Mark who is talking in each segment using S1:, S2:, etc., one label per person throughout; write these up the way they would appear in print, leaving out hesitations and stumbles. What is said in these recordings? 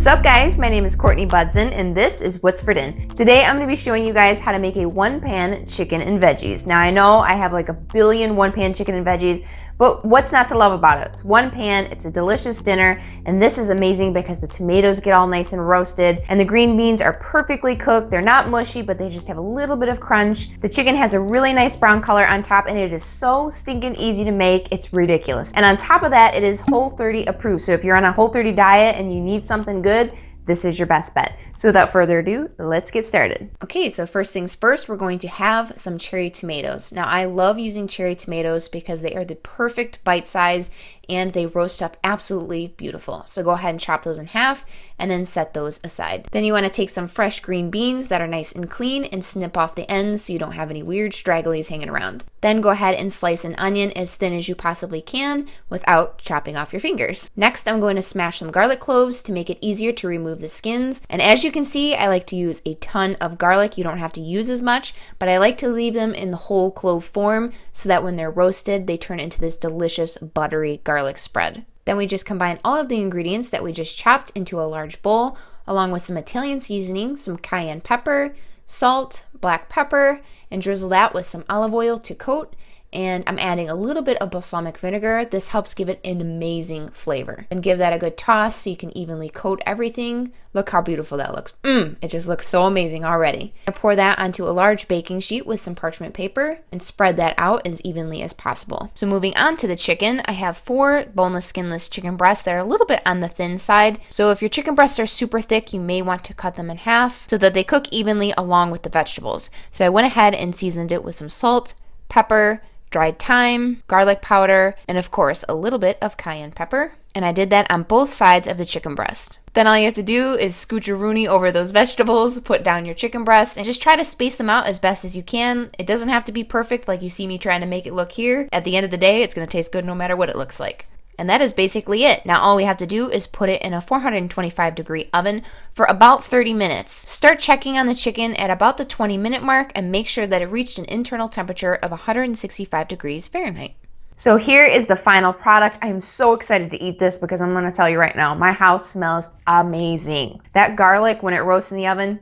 S1: What's up guys, my name is Courtney Budson and this is What's for Din. Today I'm going to be showing you guys how to make a one-pan chicken and veggies. Now I know I have like a billion one-pan chicken and veggies, but what's not to love about it? It's one pan, it's a delicious dinner, and this is amazing because the tomatoes get all nice and roasted and the green beans are perfectly cooked. They're not mushy, but they just have a little bit of crunch. The chicken has a really nice brown color on top and it is so stinking easy to make, it's ridiculous. And on top of that, it is Whole30 approved. So if you're on a Whole30 diet and you need something good, this is your best bet. So without further ado, let's get started. Okay, so first things first, we're going to have some cherry tomatoes. Now I love using cherry tomatoes because they are the perfect bite size and they roast up absolutely beautiful. So go ahead and chop those in half and then set those aside. Then you want to take some fresh green beans that are nice and clean and snip off the ends so you don't have any weird stragglies hanging around. Then go ahead and slice an onion as thin as you possibly can without chopping off your fingers. Next, I'm going to smash some garlic cloves to make it easier to remove the skins. And as you can see, I like to use a ton of garlic. You don't have to use as much, but I like to leave them in the whole clove form so that when they're roasted, they turn into this delicious buttery garlic spread. Then we just combine all of the ingredients that we just chopped into a large bowl, along with some Italian seasoning, some cayenne pepper, salt, black pepper, and drizzle that with some olive oil to coat. And I'm adding a little bit of balsamic vinegar. This helps give it an amazing flavor. And give that a good toss so you can evenly coat everything. Look how beautiful that looks. It just looks so amazing already. I pour that onto a large baking sheet with some parchment paper and spread that out as evenly as possible. So moving on to the chicken, I have 4 boneless, skinless chicken breasts that are a little bit on the thin side. So if your chicken breasts are super thick, you may want to cut them in half so that they cook evenly along with the vegetables. So I went ahead and seasoned it with some salt, pepper, dried thyme, garlic powder, and of course a little bit of cayenne pepper. And I did that on both sides of the chicken breast. Then all you have to do is scooch a rooney over those vegetables, put down your chicken breast, and just try to space them out as best as you can. It doesn't have to be perfect like you see me trying to make it look here. At the end of the day, it's going to taste good no matter what it looks like. And that is basically it. Now all we have to do is put it in a 425-degree oven for about 30 minutes. Start checking on the chicken at about the 20-minute mark and make sure that it reached an internal temperature of 165 degrees Fahrenheit. So here is the final product. I am so excited to eat this because I'm going to tell you right now, my house smells amazing. That garlic, when it roasts in the oven,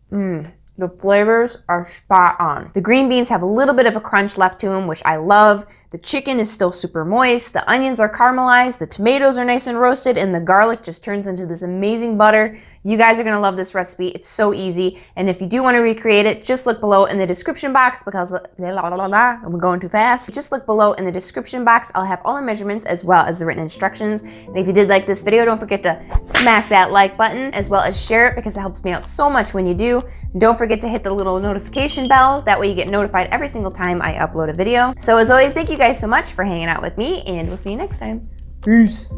S1: the flavors are spot on. The green beans have a little bit of a crunch left to them, which I love. The chicken is still super moist. The onions are caramelized. The tomatoes are nice and roasted, and the garlic just turns into this amazing butter. You guys are gonna love this recipe. It's so easy. And if you do want to recreate it, just look below in the description box because I'm going too fast. Just look below in the description box. I'll have all the measurements as well as the written instructions. And if you did like this video, don't forget to smack that like button as well as share it because it helps me out so much when you do. And don't forget to hit the little notification bell. That way you get notified every single time I upload a video. So as always, thank you guys so much for hanging out with me and we'll see you next time. Peace.